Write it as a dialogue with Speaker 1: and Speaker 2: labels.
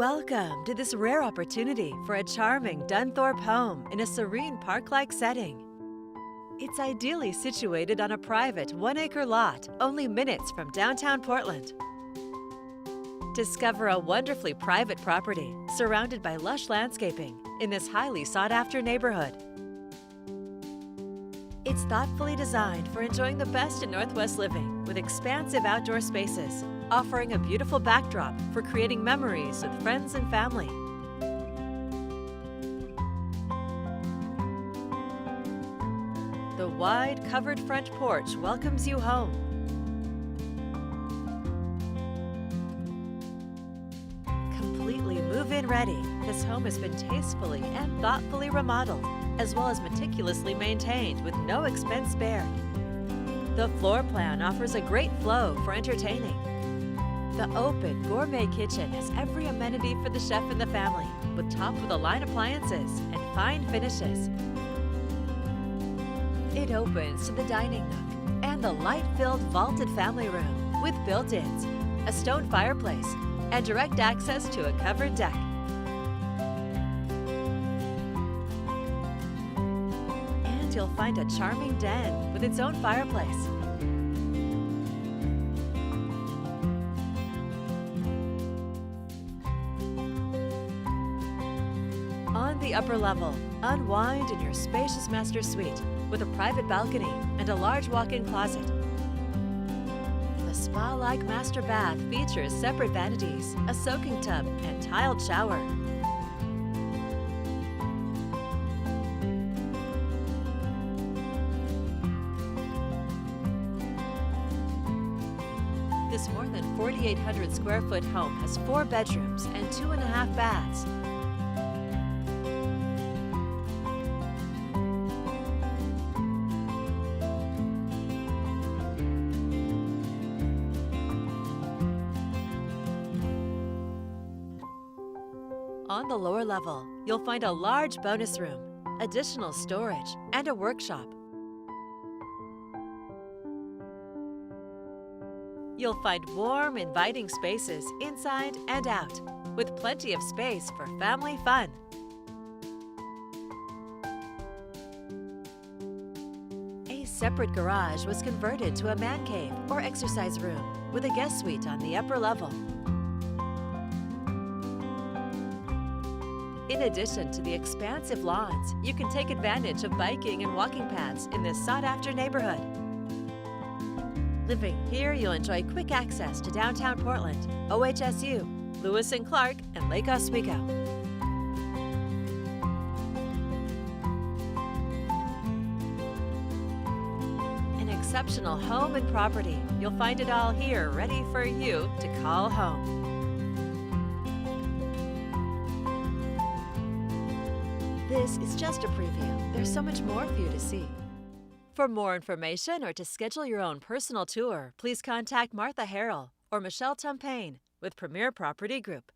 Speaker 1: Welcome to this rare opportunity for a charming Dunthorpe home in a serene park-like setting. It's ideally situated on a private 1-acre lot, only minutes from downtown Portland. Discover a wonderfully private property surrounded by lush landscaping in this highly sought-after neighborhood. It's thoughtfully designed for enjoying the best in Northwest living with expansive outdoor spaces, offering a beautiful backdrop for creating memories with friends and family. The wide, covered front porch welcomes you home. Completely move-in ready, this home has been tastefully and thoughtfully remodeled, as well as meticulously maintained with no expense spared. The floor plan offers a great flow for entertaining. The open, gourmet kitchen has every amenity for the chef and the family, with top-of-the-line appliances and fine finishes. It opens to the dining nook and the light-filled vaulted family room with built-ins, a stone fireplace, and direct access to a covered deck. And you'll find a charming den with its own fireplace. On the upper level, unwind in your spacious master suite with a private balcony and a large walk-in closet. The spa-like master bath features separate vanities, a soaking tub, and tiled shower. This more than 4,800 square foot home has 4 bedrooms and 2.5 baths. On the lower level, you'll find a large bonus room, additional storage, and a workshop. You'll find warm, inviting spaces inside and out, with plenty of space for family fun. A separate garage was converted to a man cave or exercise room, with a guest suite on the upper level. In addition to the expansive lawns, you can take advantage of biking and walking paths in this sought-after neighborhood. Living here, you'll enjoy quick access to downtown Portland, OHSU, Lewis and Clark, and Lake Oswego. An exceptional home and property. You'll find it all here, ready for you to call home. This is just a preview. There's so much more for you to see. For more information or to schedule your own personal tour, please contact Martha Harrell or Michelle Tumpane with Premier Property Group.